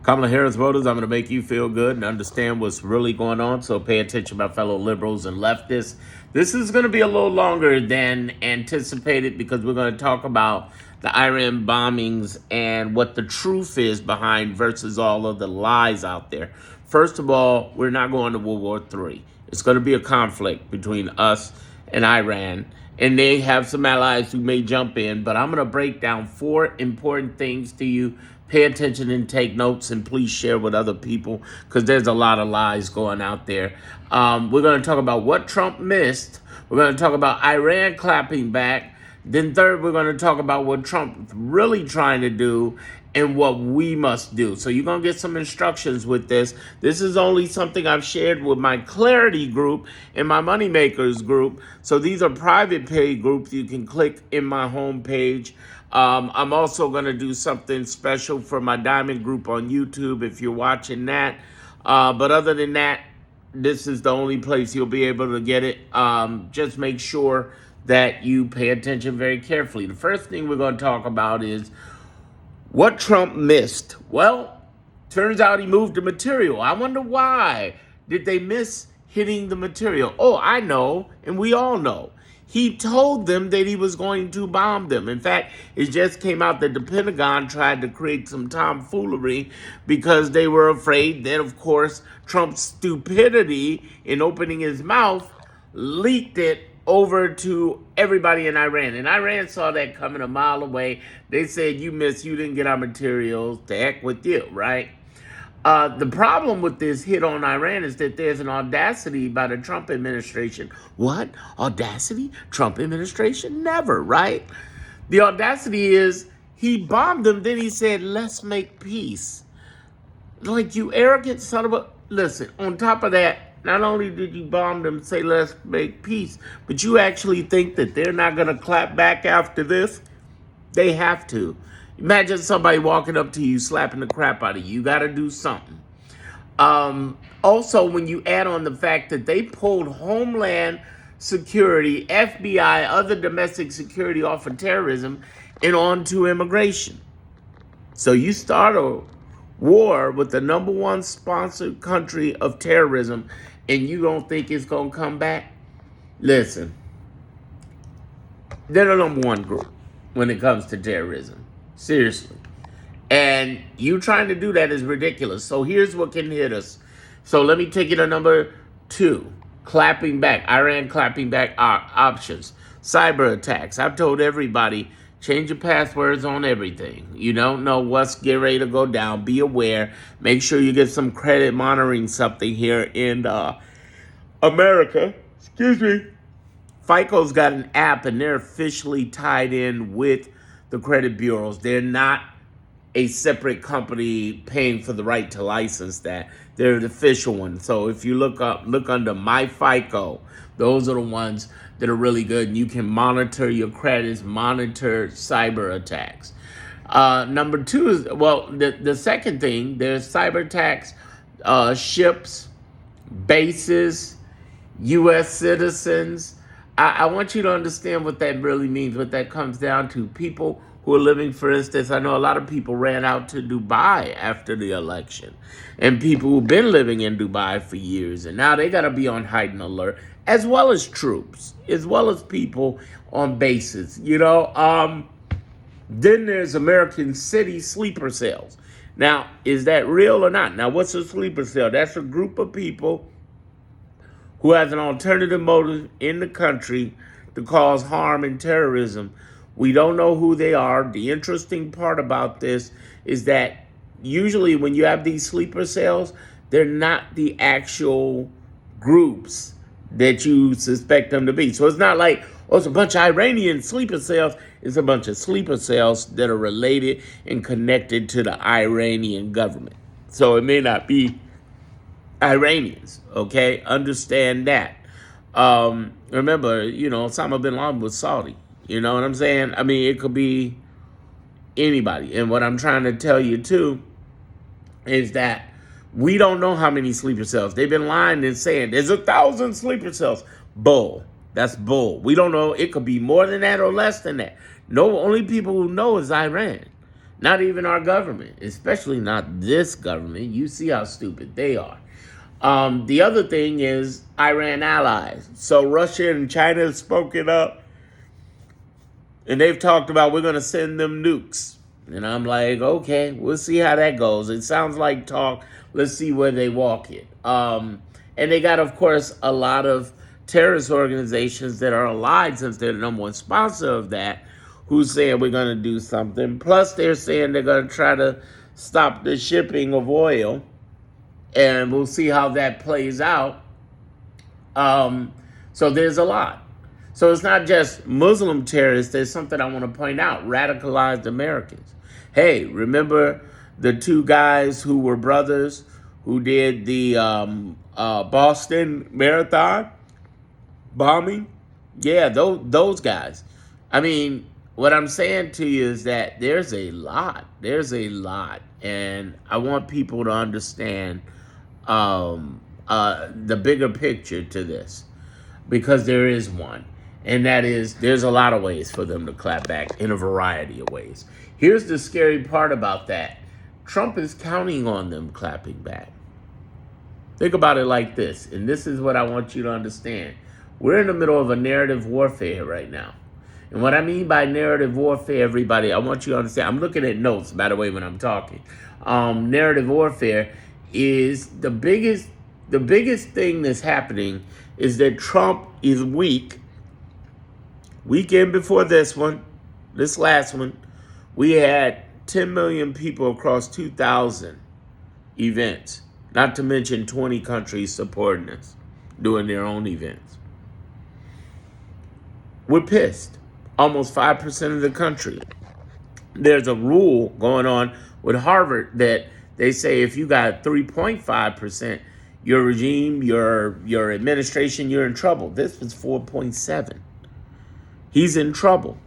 Kamala Harris voters, I'm going to make you feel good and understand what's really going on. So pay attention, my fellow liberals and leftists. This is going to be a little longer than anticipated because we're going to talk about the Iran bombings and what the truth is behind versus all of the lies out there. First of all, we're not going to World War III. It's going to be a conflict between us and Iran. And they have some allies who may jump in, but I'm going to break down 4 important things to you. Pay attention and take notes, and please share with other people because there's a lot of lies going out there. We're going to talk about what Trump missed. We're going to talk about Iran clapping back. Then third, we're going to talk about what Trump's really trying to do and what we must do. So you're going to get some instructions with this. This is only something I've shared with my Clarity group and my Moneymakers group. So these are private paid groups. You can click in my homepage. I'm also going to do something special for my Diamond group on YouTube if you're watching that. But other than that, this is the only place you'll be able to get it. Just make sure that you pay attention very carefully. The first thing we're going to talk about is what Trump missed. Well, turns out he moved the material. I wonder why. Did they miss hitting the material? Oh, I know, and we all know. He told them that he was going to bomb them. In fact, it just came out that the Pentagon tried to create some tomfoolery because they were afraid that, of course, Trump's stupidity in opening his mouth leaked it over to everybody in Iran. And Iran saw that coming a mile away. They said, you didn't get our materials, to heck with you, right? The problem with this hit on Iran is that there's an audacity by the Trump administration. What? Audacity? Trump administration? Never, right? The audacity is he bombed them, then he said, let's make peace. Like, you arrogant son of a... Listen, on top of that, not only did you bomb them, say, let's make peace, but you actually think that they're not going to clap back after this? They have to. Imagine somebody walking up to you, slapping the crap out of you. You got to do something. Also, when you add on the fact that they pulled Homeland Security, FBI, other domestic security off of terrorism and onto immigration. So you start a war with the number one sponsored country of terrorism and you don't think it's going to come back? Listen, they're the number one group when it comes to terrorism. Seriously. And you trying to do that is ridiculous. So here's what can hit us. So let me take you to number 2. Clapping back. Iran clapping back options. Cyber attacks. I've told everybody, change your passwords on everything. You don't know what's getting ready to go down. Be aware. Make sure you get some credit monitoring something here in America. Excuse me. FICO's got an app and they're officially tied in with the credit bureaus. They're not a separate company paying for the right to license that. They're the official one. So if you look under My FICO, those are the ones that are really good. And you can monitor your credits, monitor cyber attacks. Number 2 is, well, the second thing, there's cyber attacks, ships, bases, U.S. citizens. I want you to understand what that really means, what that comes down to. People who are living, for instance, I know a lot of people ran out to Dubai after the election, and people who've been living in Dubai for years, and now they got to be on heightened alert, as well as troops, as well as people on bases, Then there's American city sleeper cells. Now, is that real or not? Now, what's a sleeper cell? That's a group of people who has an alternative motive in the country to cause harm and terrorism. We don't know who they are. The interesting part about this is that usually when you have these sleeper cells, they're not the actual groups that you suspect them to be. So it's not like, oh, it's a bunch of Iranian sleeper cells. It's a bunch of sleeper cells that are related and connected to the Iranian government. So it may not be Iranians, okay? Understand that. Remember, Osama bin Laden was Saudi. You know what I'm saying? I mean, it could be anybody. And what I'm trying to tell you, too, is that we don't know how many sleeper cells. They've been lying and saying there's 1,000 sleeper cells. Bull. That's bull. We don't know. It could be more than that or less than that. No, only people who know is Iran. Not even our government, especially not this government. You see how stupid they are. The other thing is Iran allies. So Russia and China have spoken up, and they've talked about we're going to send them nukes. And I'm like, okay, we'll see how that goes. It sounds like talk. Let's see where they walk it. And they got, of course, a lot of terrorist organizations that are allied, since they're the number one sponsor of that, who's saying we're going to do something. Plus, they're saying they're going to try to stop the shipping of oil. And we'll see how that plays out. So there's a lot. So it's not just Muslim terrorists. There's something I want to point out. Radicalized Americans. Hey, remember the two guys who were brothers who did the Boston Marathon bombing? Yeah, those guys. I mean, what I'm saying to you is that there's a lot. There's a lot. And I want people to understand the bigger picture to this, because there is one. And that is, there's a lot of ways for them to clap back, in a variety of ways. Here's the scary part about that. Trump is counting on them clapping back. Think about it like this, and this is what I want you to understand. We're in the middle of a narrative warfare right now. And what I mean by narrative warfare, everybody, I want you to understand. I'm looking at notes, by the way, when I'm talking. Narrative warfare is the biggest thing that's happening is that Trump is weak. Weekend before this last one, we had 10 million people across 2,000 events, not to mention 20 countries supporting us, doing their own events. We're pissed. Almost 5% of the country. There's a rule going on with Harvard that they say if you got 3.5%, your regime, your administration, you're in trouble. This was 4.7. He's in trouble.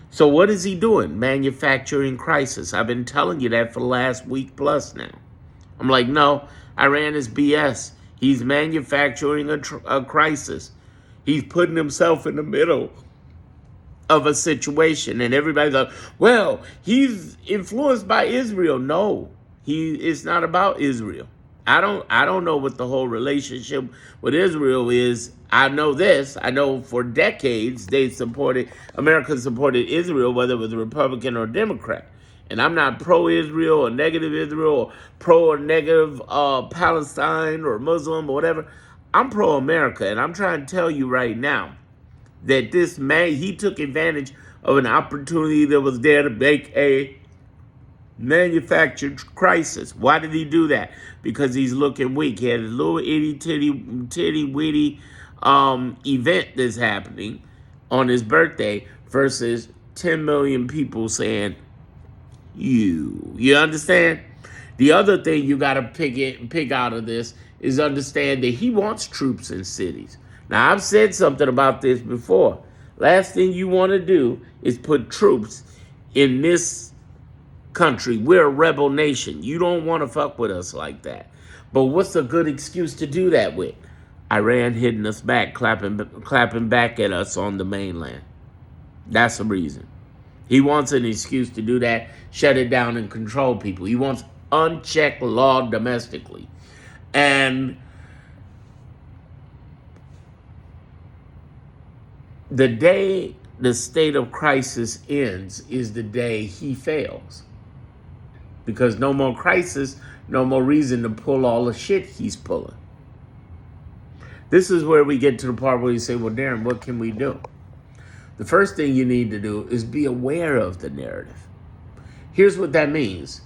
So what is he doing? Manufacturing crisis. I've been telling you that for the last week plus now. I'm like, no, Iran is BS. He's manufacturing a crisis. He's putting himself in the middle of a situation, and everybody's like, well, he's influenced by Israel. No, it's not about Israel. I don't know what the whole relationship with Israel is. I know this. I know for decades America supported Israel, whether it was Republican or Democrat. And I'm not pro-Israel or negative Israel or pro or negative Palestine or Muslim or whatever. I'm pro-America, and I'm trying to tell you right now that this man, he took advantage of an opportunity that was there to make a manufactured crisis. Why did he do that? Because he's looking weak. He had a little itty-witty event that's happening on his birthday versus 10 million people saying, you understand? The other thing you got to pick out of this is understand that he wants troops in cities. Now, I've said something about this before. Last thing you want to do is put troops in this country. We're a rebel nation. You don't want to fuck with us like that. But what's a good excuse to do that with? Iran hitting us back, clapping back at us on the mainland. That's the reason. He wants an excuse to do that, shut it down and control people. He wants unchecked law domestically. And the day the state of crisis ends is the day he fails. Because no more crisis, no more reason to pull all the shit he's pulling. This is where we get to the part where you say, well, Darren, what can we do? The first thing you need to do is be aware of the narrative. Here's what that means.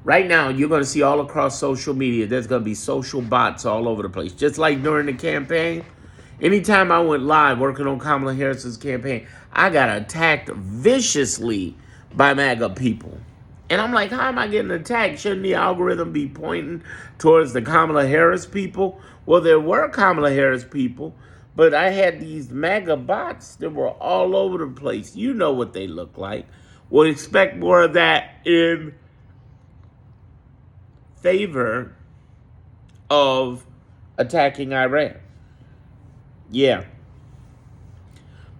Right now, you're going to see all across social media, there's going to be social bots all over the place. Just like during the campaign. Anytime I went live working on Kamala Harris's campaign, I got attacked viciously by MAGA people. And I'm like, how am I getting attacked? Shouldn't the algorithm be pointing towards the Kamala Harris people? Well, there were Kamala Harris people, but I had these MAGA bots that were all over the place. You know what they look like. We'll expect more of that in favor of attacking Iran. Yeah.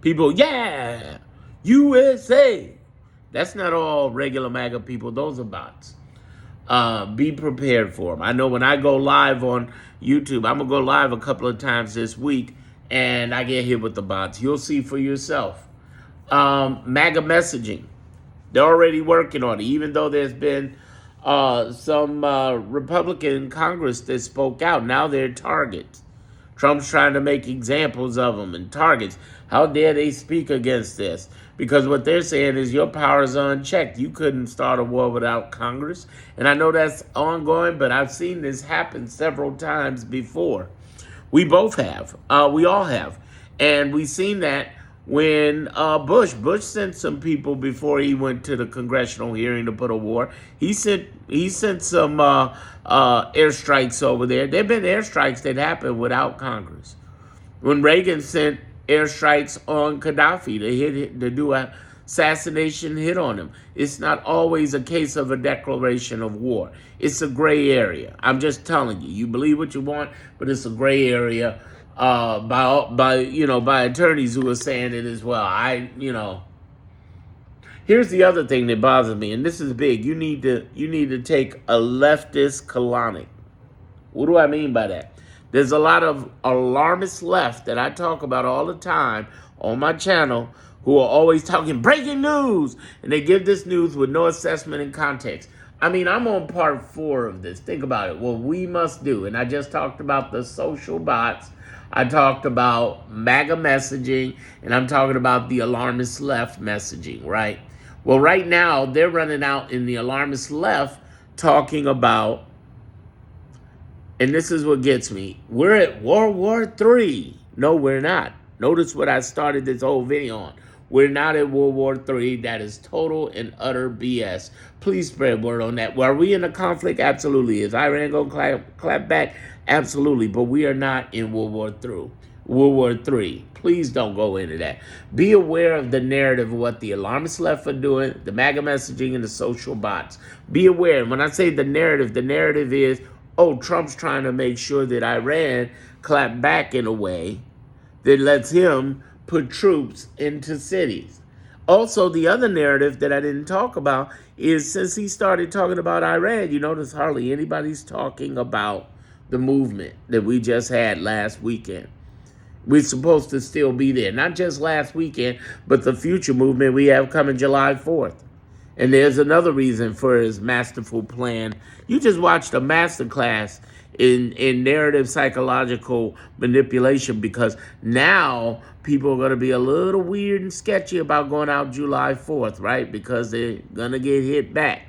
People, yeah, USA, That's not all regular MAGA people. Those are bots. Be prepared for them. I know when I go live on YouTube, I'm going to go live a couple of times this week, and I get hit with the bots. You'll see for yourself. MAGA messaging. They're already working on it, even though there's been some Republican Congress that spoke out. Now they're targets. Trump's trying to make examples of them and targets. How dare they speak against this? Because what they're saying is your powers are unchecked. You couldn't start a war without Congress. And I know that's ongoing, but I've seen this happen several times before. We both have. We all have. And we've seen that when Bush sent some people before he went to the congressional hearing to put a war. He sent some airstrikes over there. There have been airstrikes that happened without Congress. When Reagan sent airstrikes on Gaddafi to do a assassination hit on him, it's not always a case of a declaration of war. It's a gray area. I'm just telling you. You believe what you want, but it's a gray area. By attorneys who are saying it as well. Here's the other thing that bothers me, and this is big. You need to take a leftist colonic. What do I mean by that? There's a lot of alarmist left that I talk about all the time on my channel who are always talking breaking news, and they give this news with no assessment and context. I mean, I'm on part 4 of this. Think about it. What we must do, and I just talked about the social bots. I talked about MAGA messaging, and I'm talking about the alarmist left messaging, right? Well, right now, they're running out in the alarmist left talking about, and this is what gets me, we're at World War III. No, we're not. Notice what I started this whole video on. We're not at World War III. That is total and utter BS. Please spread word on that. Well, are we in a conflict? Absolutely. Is Iran going to clap back? Absolutely. But we are not in World War III. Please don't go into that. Be aware of the narrative of what the alarmists left are doing, the MAGA messaging, and the social bots. Be aware. When I say the narrative is, Trump's trying to make sure that Iran clap back in a way that lets him put troops into cities. Also, the other narrative that I didn't talk about is since he started talking about Iran, you notice hardly anybody's talking about the movement that we just had last weekend. We're supposed to still be there. Not just last weekend, but the future movement we have coming July 4th. And there's another reason for his masterful plan. You just watched a masterclass in narrative psychological manipulation, because now people are going to be a little weird and sketchy about going out July 4th, right? Because they're going to get hit back.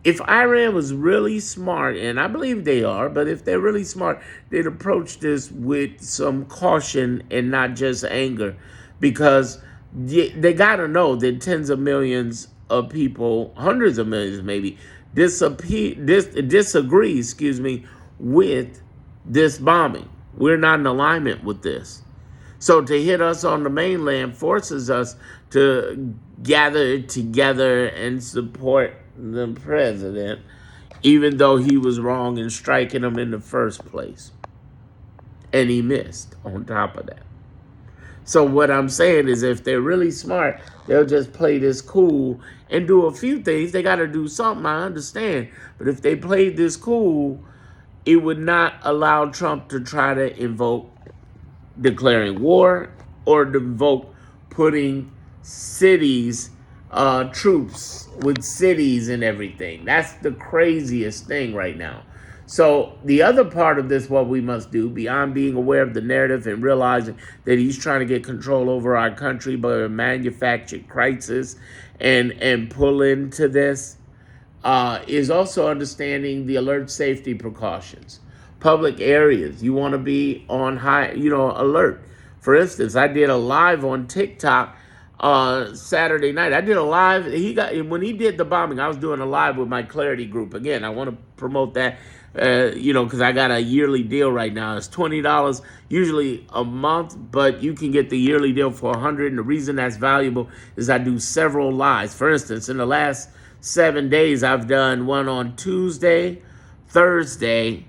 If Iran was really smart, and I believe they are, but if they're really smart, they'd approach this with some caution and not just anger, because they got to know that tens of millions of people, hundreds of millions maybe, disagree, with this bombing. We're not in alignment with this. So to hit us on the mainland forces us to gather together and support the president, even though he was wrong in striking him in the first place. And he missed on top of that. So what I'm saying is, if they're really smart, they'll just play this cool and do a few things. They got to do something, I understand. But if they played this cool, it would not allow Trump to try to invoke declaring war or to invoke putting cities, troops with cities and everything. That's the craziest thing right now. So the other part of this, what we must do, beyond being aware of the narrative and realizing that he's trying to get control over our country by a manufactured crisis and pull into this, is also understanding the alert safety precautions. Public areas, you want to be on high, alert. For instance, I did a live on TikTok Saturday night. I did a live. When he did the bombing, I was doing a live with my Clarity group. Again, I want to promote that, because I got a yearly deal right now. It's $20 usually a month, but you can get the yearly deal for $100. And the reason that's valuable is I do several lives. For instance, in the last 7 days, I've done one on Tuesday, Thursday,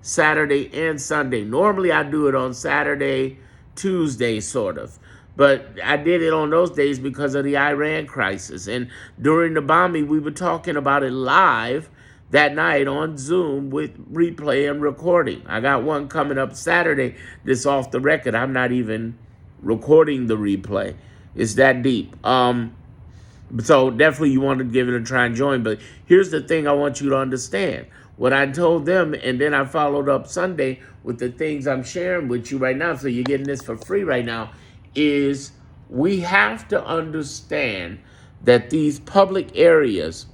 Saturday, and Sunday. Normally, I do it on Saturday, Tuesday, sort of. But I did it on those days because of the Iran crisis. And during the bombing, we were talking about it live that night on Zoom with replay and recording. I got one coming up Saturday that's off the record. I'm not even recording the replay. It's that deep. So definitely you want to give it a try and join. But here's the thing I want you to understand. What I told them, and then I followed up Sunday with the things I'm sharing with you right now, so you're getting this for free right now, is we have to understand that these public areas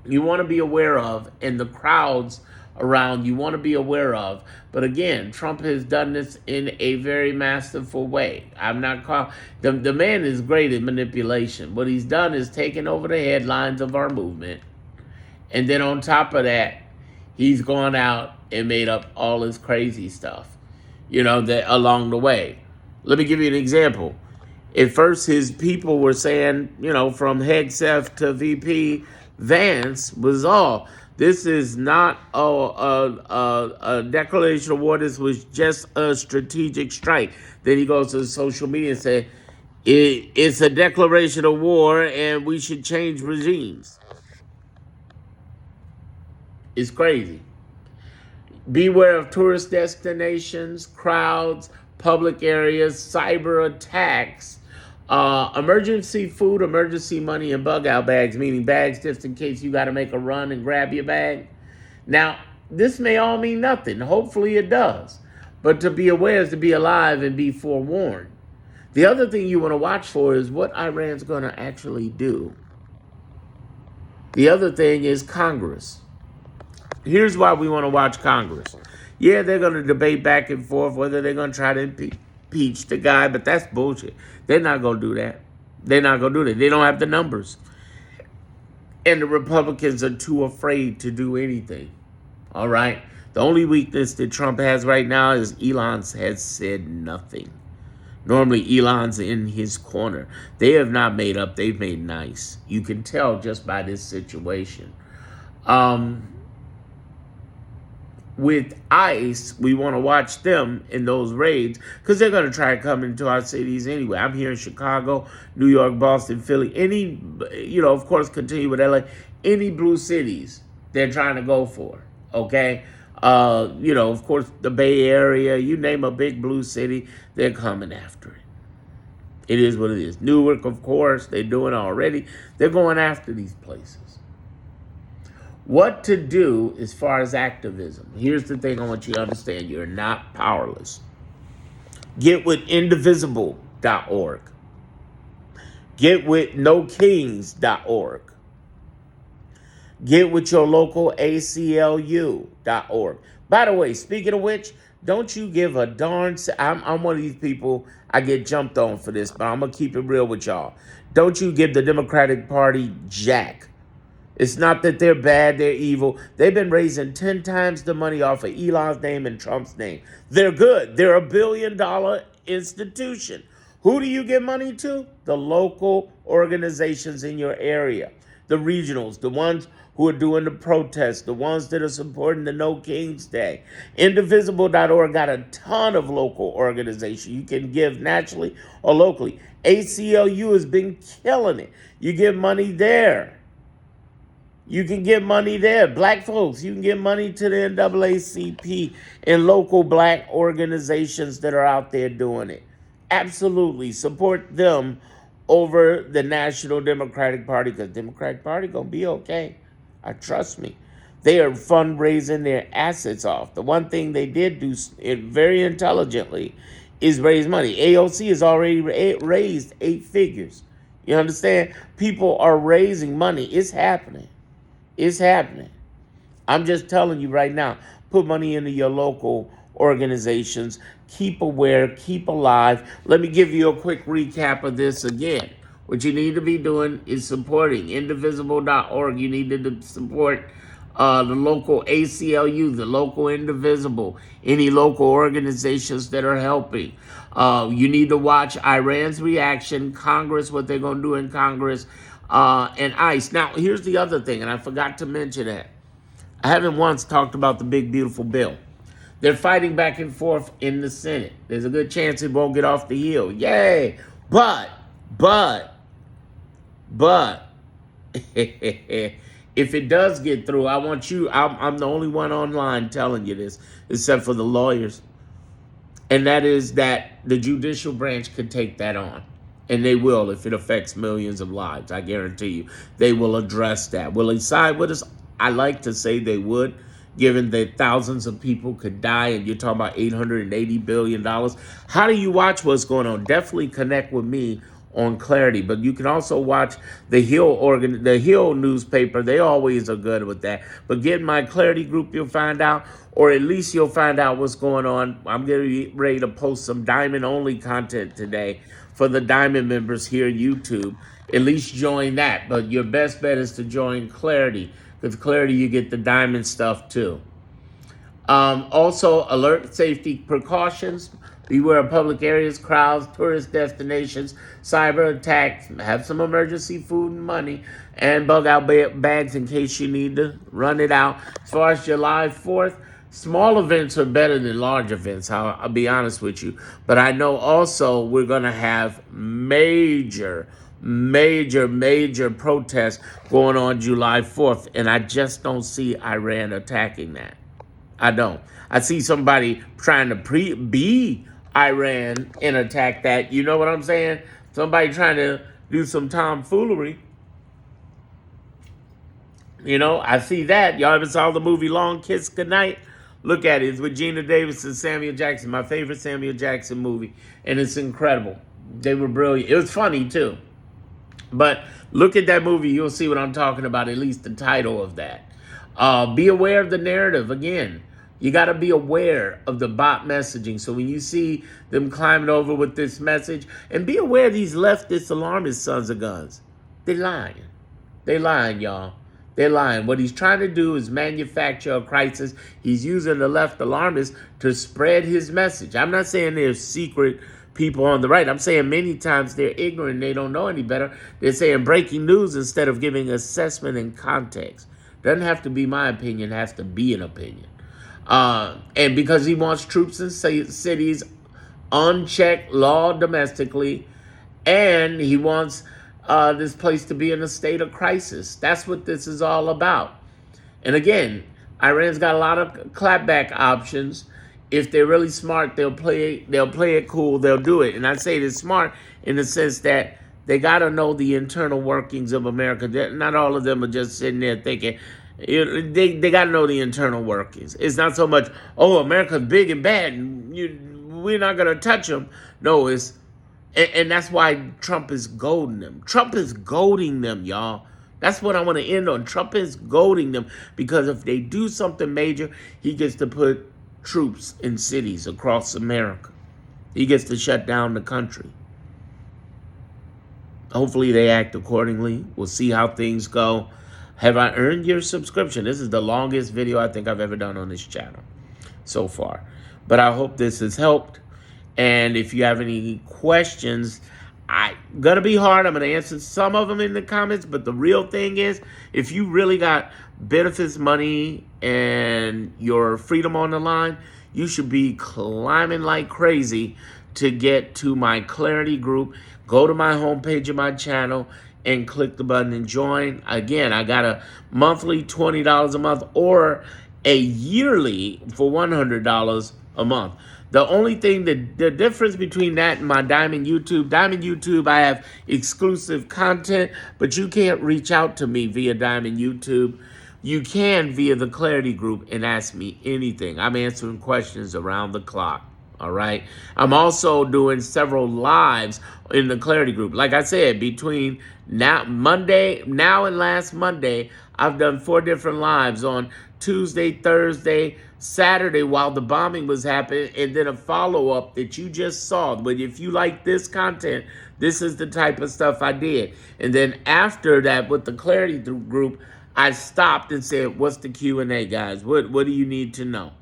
you want to be aware of, and the crowds around you want to be aware of. But again, Trump has done this in a very masterful way. I'm not call the man is great at manipulation. What he's done is taken over the headlines of our movement, and then on top of that, he's gone out and made up all this crazy stuff, that along the way. Let me give you an example. At first, his people were saying, from Hegseth to VP Vance was all. This is not a declaration of war. This was just a strategic strike. Then he goes to social media and said, it's a declaration of war and we should change regimes. It's crazy. Beware of tourist destinations, crowds, public areas, cyber attacks, emergency food, emergency money, and bug out bags, meaning bags just in case you got to make a run and grab your bag. Now, this may all mean nothing. Hopefully it does. But to be aware is to be alive and be forewarned. The other thing you want to watch for is what Iran's going to actually do. The other thing is Congress. Here's why we want to watch Congress. Yeah, they're going to debate back and forth whether they're going to try to impeach the guy, but that's bullshit. They're not going to do that. They're not going to do that. They don't have the numbers. And the Republicans are too afraid to do anything. All right? The only weakness that Trump has right now is Elon has said nothing. Normally, Elon's in his corner. They have not made up. They've made nice. You can tell just by this situation. With ICE, we want to watch them in those raids because they're going to try to come into our cities anyway. I'm here in Chicago, New York, Boston, Philly, any, of course, continue with LA, any blue cities they're trying to go for, okay? Of course, the Bay Area, you name a big blue city, they're coming after it. It is what it is. Newark, of course, they're doing it already. They're going after these places. What to do as far as activism. Here's the thing I want you to understand. You're not powerless. Get with indivisible.org. Get with nokings.org. Get with your local ACLU.org. By the way, speaking of which, don't you give a darn... I'm one of these people, I get jumped on for this, but I'm going to keep it real with y'all. Don't you give the Democratic Party jack. It's not that they're bad, they're evil. They've been raising 10 times the money off of Elon's name and Trump's name. They're good. They're $1 billion institution. Who do you give money to? The local organizations in your area. The regionals, the ones who are doing the protests, the ones that are supporting the No Kings Day. Indivisible.org got a ton of local organizations. You can give nationally or locally. ACLU has been killing it. You give money there. You can get money there. Black folks, you can get money to the NAACP and local black organizations that are out there doing it. Absolutely. Support them over the National Democratic Party because the Democratic Party going to be okay. Trust me. They are fundraising their assets off. The one thing they did do very intelligently is raise money. AOC has already raised 8 figures. You understand? People are raising money. It's happening. It's happening. I'm just telling you right now, put money into your local organizations. Keep aware, keep alive. Let me give you a quick recap of this again. What you need to be doing is supporting indivisible.org. You need to support the local ACLU, the local Indivisible, any local organizations that are helping. You need to watch Iran's reaction, Congress, what they're going to do in Congress, and ICE. Now, here's the other thing, and I forgot to mention that. I haven't once talked about the big, beautiful bill. They're fighting back and forth in the Senate. There's a good chance it won't get off the hill. Yay! But, but, if it does get through, I want you, I'm the only one online telling you this, except for the lawyers. And that is that the judicial branch could take that on. And they will if it affects millions of lives. I guarantee you. They will address that. Will they side with us? I like to say they would, given that thousands of people could die and you're talking about $880 billion. How do you watch what's going on? Definitely connect with me on Clarity. But you can also watch the Hill newspaper. They always are good with that. But get in my Clarity group, you'll find out, or at least you'll find out what's going on. I'm getting ready to post some Diamond only content today for the Diamond members here on YouTube. At least join that. But your best bet is to join Clarity, because Clarity, you get the Diamond stuff too. Also, alert safety precautions. Beware of public areas, crowds, tourist destinations, cyber attacks. Have some emergency food and money, and bug out bags in case you need to run it out. As far as July 4th, small events are better than large events. I'll be honest with you. But I know also we're going to have major protests going on July 4th. And I just don't see Iran attacking that. I don't. I see somebody trying to be Iran and attack that. You know what I'm saying? Somebody trying to do some tomfoolery. You know, I see that. Y'all ever saw the movie Long Kiss Goodnight? Look at it. It's with Gina Davis and Samuel Jackson. My favorite Samuel Jackson movie. And it's incredible. They were brilliant. It was funny, too. But look at that movie. You'll see what I'm talking about, at least the title of that. Be aware of the narrative. Again, you got to be aware of the bot messaging. So when you see them climbing over with this message, and be aware of these leftist alarmist sons of guns. They're lying. They're lying, y'all. They're lying. What he's trying to do is manufacture a crisis. He's using the left alarmists to spread his message. I'm not saying there's secret people on the right. I'm saying many times they're ignorant. They don't know any better. They're saying breaking news instead of giving assessment and context. Doesn't have to be my opinion. It has to be an opinion. And because he wants troops in cities, unchecked law domestically, and he wants this place to be in a state of crisis. That's what this is all about. And again, Iran's got a lot of clapback options. If they're really smart, they'll play it cool, they'll do it. And I say they're smart in the sense that they got to know the internal workings of America. Not all of them are just sitting there thinking. They got to know the internal workings. It's not so much, oh, America's big and bad, and we're not going to touch them. No, and that's why Trump is goading them. Trump is goading them, y'all. That's what I want to end on. Trump is goading them because if they do something major, he gets to put troops in cities across America. He gets to shut down the country. Hopefully they act accordingly. We'll see how things go. Have I earned your subscription? This is the longest video I think I've ever done on this channel so far. But I hope this has helped. And if you have any questions, I'm going to be hard. I'm going to answer some of them in the comments. But the real thing is, if you really got benefits, money, and your freedom on the line, you should be climbing like crazy to get to my Clarity group. Go to my homepage of my channel and click the button and join. Again, I got a monthly $20 a month or a yearly for $100 a month. The only thing, the difference between that and my Diamond YouTube, I have exclusive content, but you can't reach out to me via Diamond YouTube. You can via the Clarity group and ask me anything. I'm answering questions around the clock. All right. I'm also doing several lives in the Clarity group. Like I said, between now and last Monday, I've done 4 different lives on Tuesday, Thursday, Saturday while the bombing was happening, and then a follow-up that you just saw. But if you like this content, this is the type of stuff I did. And then after that, with the Clarity group, I stopped and said, what's the Q&A, guys? What do you need to know?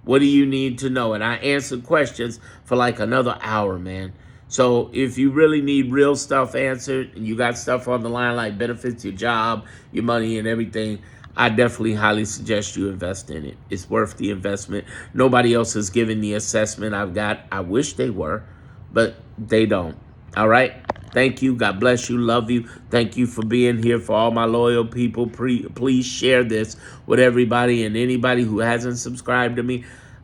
What do you need to know? And I answered questions for like another hour, man. So if you really need real stuff answered and you got stuff on the line like benefits, your job, your money and everything, I definitely highly suggest you invest in it. It's worth the investment. Nobody else has given the assessment I've got. I wish they were, but they don't. All right. Thank you. God bless you. Love you. Thank you for being here. For all my loyal people, please share this with everybody and anybody who hasn't subscribed to me.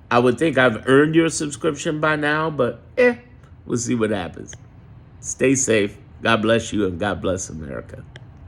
I would think I've earned your subscription by now, but we'll see what happens. Stay safe. God bless you, and God bless America.